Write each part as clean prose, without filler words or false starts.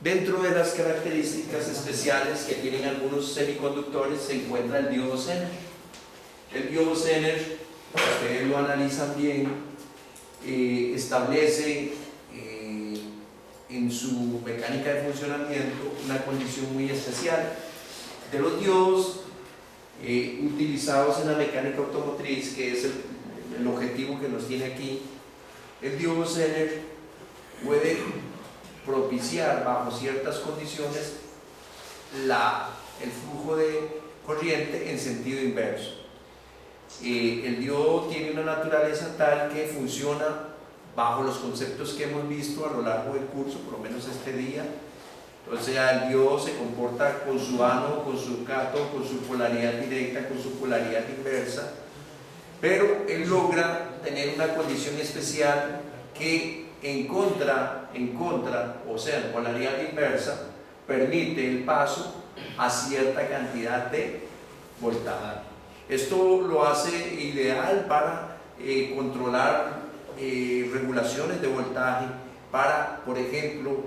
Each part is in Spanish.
Dentro de las características especiales que tienen algunos semiconductores se encuentra el diodo Zener. El diodo Zener, ustedes lo analizan bien, establece en su mecánica de funcionamiento una condición muy especial. De los diodos utilizados en la mecánica automotriz, que es el objetivo que nos tiene aquí, el diodo Zener puede propiciar bajo ciertas condiciones el flujo de corriente en sentido inverso. El diodo tiene una naturaleza tal que funciona bajo los conceptos que hemos visto a lo largo del curso, por lo menos este día. Entonces el diodo se comporta con su ánodo, con su cátodo, con su polaridad directa, con su polaridad inversa, pero él logra tener una condición especial que en contra, o sea, en polaridad inversa, permite el paso a cierta cantidad de voltaje. Esto lo hace ideal para controlar regulaciones de voltaje, para, por ejemplo,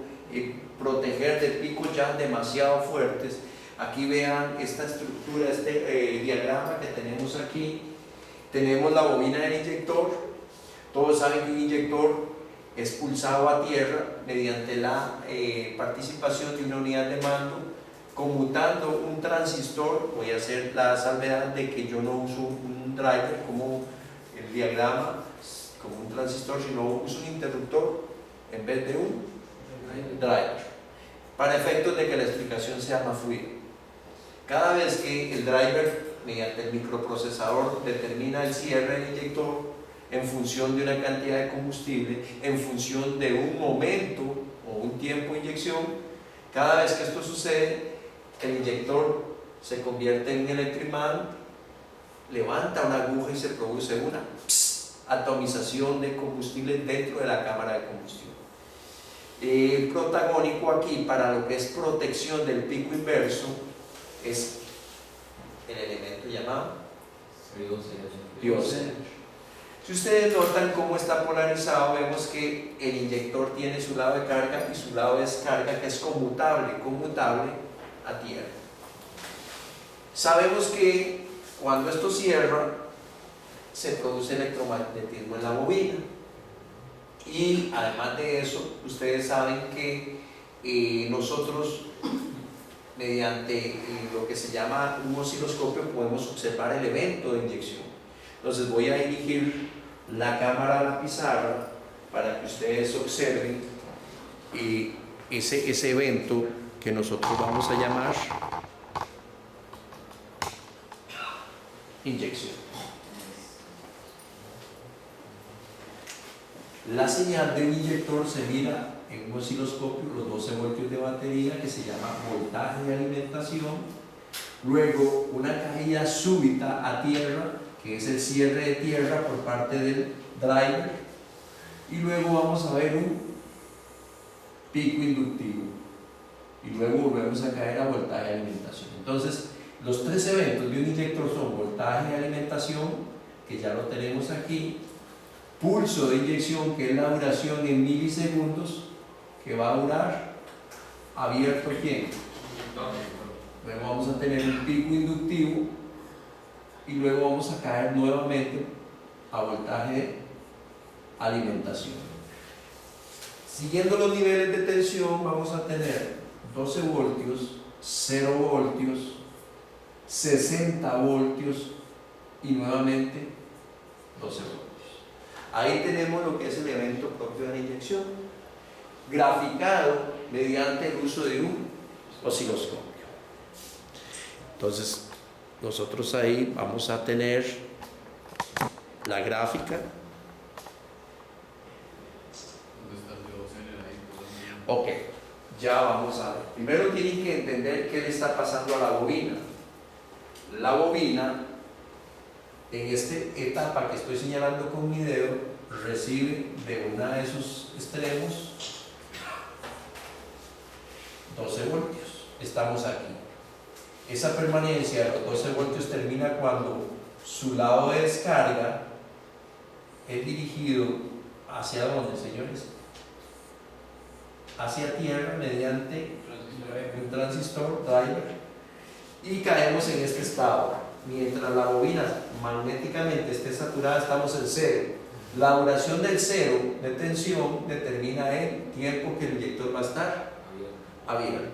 proteger de picos ya demasiado fuertes. Aquí vean esta estructura, este diagrama que tenemos aquí. Tenemos la bobina del inyector. Todos saben que un inyector es pulsado a tierra mediante la participación de una unidad de mando, conmutando un transistor. Voy a hacer la salvedad de que yo no uso un driver como el diagrama, como un transistor, sino uso un interruptor en vez de un driver, para efectos de que la explicación sea más fluida. Cada vez que el driver, mediante el microprocesador, determina el cierre del inyector en función de una cantidad de combustible, en función de un momento o un tiempo de inyección, cada vez que esto sucede, el inyector se convierte en un electroimán, levanta una aguja y se produce una atomización de combustible dentro de la cámara de combustión. Protagónico aquí para lo que es protección del pico inverso es el elemento llamado diodo Zener. Si ustedes notan cómo está polarizado, vemos que el inyector tiene su lado de carga y su lado de descarga, que es conmutable a tierra. Sabemos que cuando esto cierra se produce electromagnetismo en la bobina, y además de eso ustedes saben que nosotros mediante lo que se llama un osciloscopio podemos observar el evento de inyección. Entonces voy a dirigir la cámara a la pizarra para que ustedes observen ese evento que nosotros vamos a llamar inyección. La señal de un inyector se mira en un osciloscopio, los 12 voltios de batería, que se llama voltaje de alimentación, luego una caída súbita a tierra, que es el cierre de tierra por parte del driver, y luego vamos a ver un pico inductivo, y luego volvemos a caer a voltaje de alimentación. Entonces, los tres eventos de un inyector son voltaje de alimentación, que ya lo tenemos aquí, pulso de inyección, que es la duración en milisegundos, que va a durar abierto ¿quién? Luego vamos a tener un pico inductivo y luego vamos a caer nuevamente a voltaje de alimentación. Siguiendo los niveles de tensión, vamos a tener 12 voltios, 0 voltios, 60 voltios y nuevamente 12 voltios. Ahí tenemos lo que es el evento propio de la inyección, graficado mediante el uso de un osciloscopio. Entonces, nosotros ahí vamos a tener la gráfica. Ok, ya vamos a ver. Primero tienen que entender qué le está pasando a la bobina. La bobina, en esta etapa que estoy señalando con mi dedo, recibe de uno de sus extremos 12 voltios. Estamos aquí. Esa permanencia de los 12 voltios termina cuando su lado de descarga es dirigido hacia ¿dónde, señores? hacia tierra mediante un transistor driver y caemos en este estado. Mientras la bobina magnéticamente esté saturada, estamos en cero. La duración del cero de tensión determina el tiempo que el inyector va a estar abierto.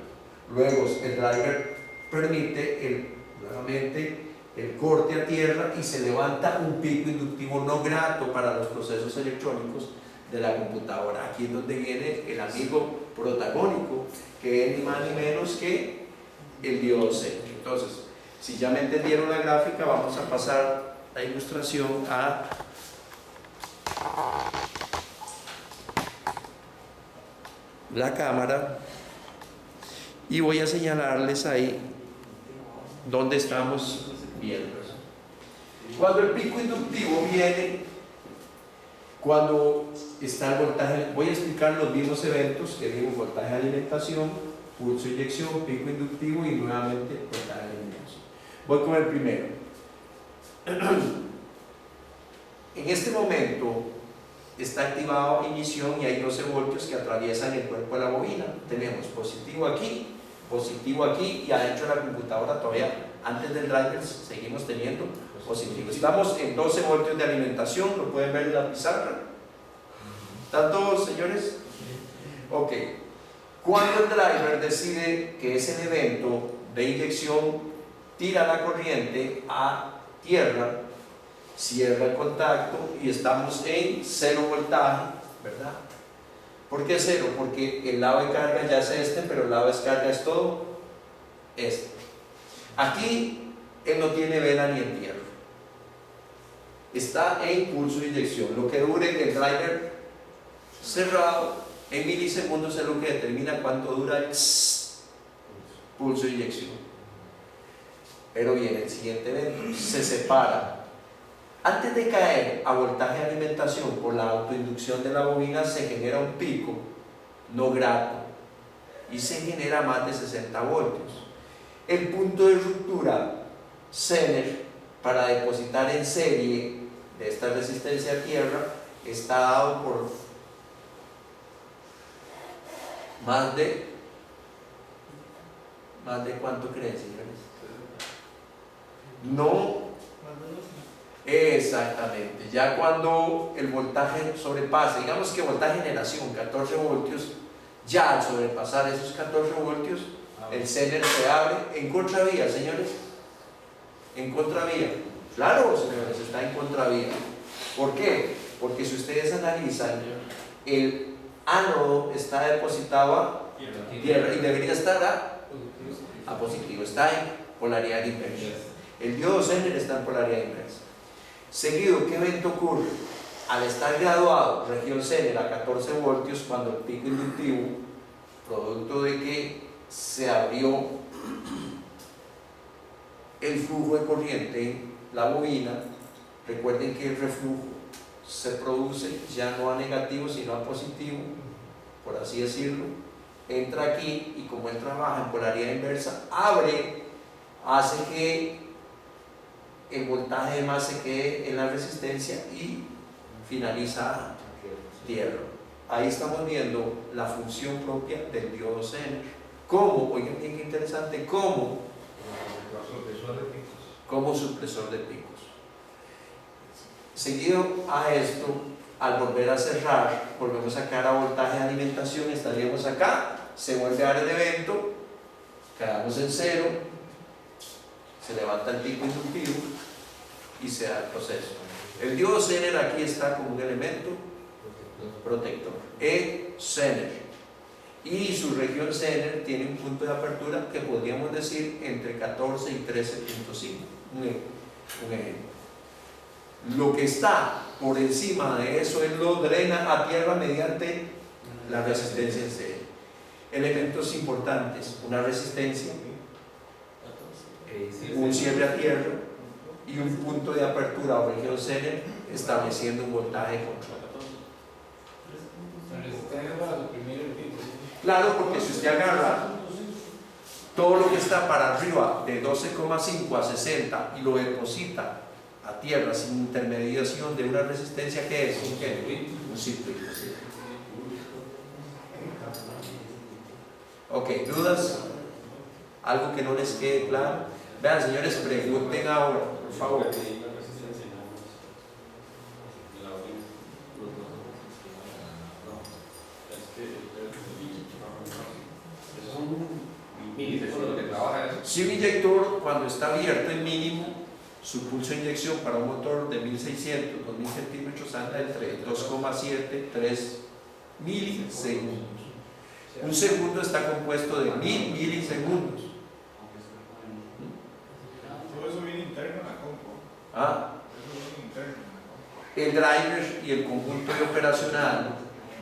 Luego el driver permite nuevamente el corte a tierra y se levanta un pico inductivo no grato para los procesos electrónicos de la computadora. Aquí es donde viene el amigo protagónico, que es ni más ni menos que el diodo Zener. Entonces, si ya me entendieron la gráfica, vamos a pasar la ilustración a la cámara y voy a señalarles ahí donde estamos viendo. Cuando el pico inductivo viene, cuando está el voltaje, voy a explicar los mismos eventos que vimos: voltaje de alimentación, pulso de inyección, pico inductivo y nuevamente voltaje de alimentación. Voy con el primero. En este momento está activado ignición y hay 12 voltios que atraviesan el cuerpo de la bobina. Tenemos positivo aquí y adentro de la computadora todavía, antes del driver, seguimos teniendo positivo. Estamos en 12 voltios de alimentación, lo pueden ver en la pizarra. ¿Están todos, señores? Ok. Cuando el driver decide que es el evento de inyección, tira la corriente a tierra, cierra el contacto y estamos en 0 voltaje, ¿verdad? ¿Por qué 0? Porque el lado de carga ya es este, pero el lado de descarga es todo este. Aquí él no tiene vela ni entierro, está en pulso de inyección. Lo que dure el driver cerrado en milisegundos es lo que determina cuánto dura el pulso de inyección. Pero viene el siguiente evento: se separa. Antes de caer a voltaje de alimentación por la autoinducción de la bobina, se genera un pico no grato y se genera más de 60 voltios. El punto de ruptura Zener para depositar en serie de esta resistencia a tierra está dado por más de ¿cuánto creen, señores? No. Exactamente, ya cuando el voltaje sobrepasa, digamos que voltaje de generación 14 voltios, ya al sobrepasar esos 14 voltios, el Zener se abre en contravía, señores. En contravía, claro, señores, está en contravía. ¿Por qué? Porque si ustedes analizan, el ánodo está depositado a tierra y debería estar a positivo, está en polaridad inversa. El diodo Zener está en polaridad inversa. Seguido, ¿qué evento ocurre? Al estar graduado región Zener a 14 voltios, cuando el pico inductivo, producto de que se abrió el flujo de corriente en la bobina, recuerden que el reflujo se produce ya no a negativo sino a positivo, por así decirlo, entra aquí y como él trabaja en polaridad inversa, abre, hace que el voltaje de más se quede en la resistencia y finaliza a tierra. Ahí estamos viendo la función propia del diodo Zener. ¿Cómo? Oigan bien qué interesante, como supresor de picos. Seguido a esto, al volver a cerrar, volvemos a sacar a voltaje de alimentación, estaríamos acá, se vuelve a dar el evento, quedamos en 0, se levanta el pico inductivo y se da el proceso. El diodo Zener aquí está como un elemento protector, Zener, y su región Zener tiene un punto de apertura que podríamos decir entre 14 y 13.5, un ejemplo. Lo que está por encima de eso él lo drena a tierra mediante la resistencia en serie. Elementos importantes: una resistencia, un cierre a tierra y un punto de apertura o región Zener estableciendo un voltaje de control. Claro, porque si usted agarra todo lo que está para arriba de 12,5 a 60 y lo deposita a tierra sin intermediación de una resistencia, que es un circuito. Ok, ¿dudas? ¿Algo que no les quede claro? Vean, señores, pregunten ahora, por favor. Si un inyector, cuando está abierto en mínimo, su pulso de inyección para un motor de 1600, 2000 centímetros anda entre 2,7 3 milisegundos. Un segundo está compuesto de 1000 milisegundos. Todo eso viene interno en la compu. ¿Ah? Eso viene interno en la compu. El driver y el conjunto de operacional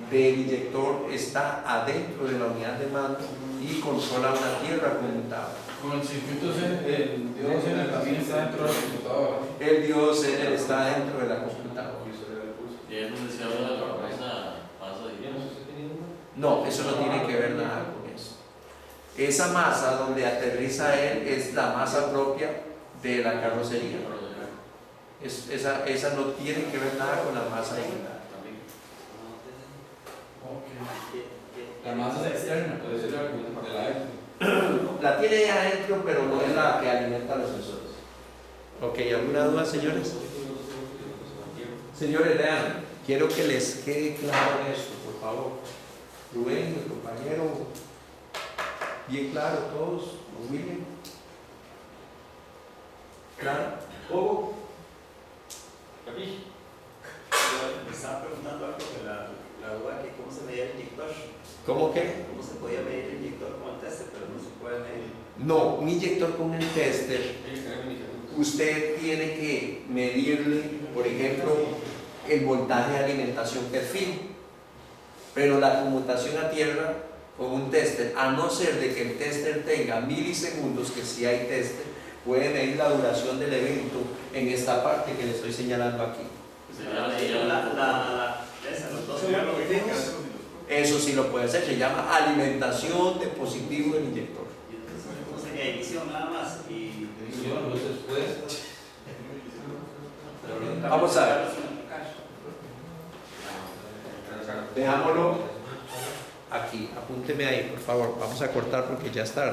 del inyector está adentro de la unidad de mando y controla una tierra conmutada. Con el circuito el diodo Zener también está dentro de la computadora. El diodo Zener está dentro de la computadora. Y es donde se habla de la masa de hielo. No, eso no tiene que ver nada con eso. Esa masa donde aterriza él es la masa propia de la carrocería. Esa no tiene que ver nada con la masa de él. La masa es externa, puede ser de la X. La tiene adentro, pero no es la que alimenta los sensores. Ok, ¿alguna duda, señores? Señores, vean, quiero que les quede claro esto, por favor. Rubén, el compañero, bien claro todos, William. ¿Claro? Hugo, me estaba preguntando algo de la duda que cómo se medía el inyector. ¿Cómo que? ¿Cómo se podía medir el inyector con el tester, pero no se puede medir? No, un inyector con el tester, usted tiene que medirle, por ejemplo, el voltaje de alimentación perfil, pero la conmutación a tierra con un tester, a no ser de que el tester tenga milisegundos, que si hay tester, puede medir la duración del evento en esta parte que le estoy señalando aquí. Los 12 voltios fijos. Eso sí lo puede hacer, se llama alimentación de positivo del inyector. Y entonces, ¿cómo sería? Ignición nada más. Y después. Vamos a ver. Dejámoslo aquí, apúnteme ahí, por favor. Vamos a cortar porque ya está.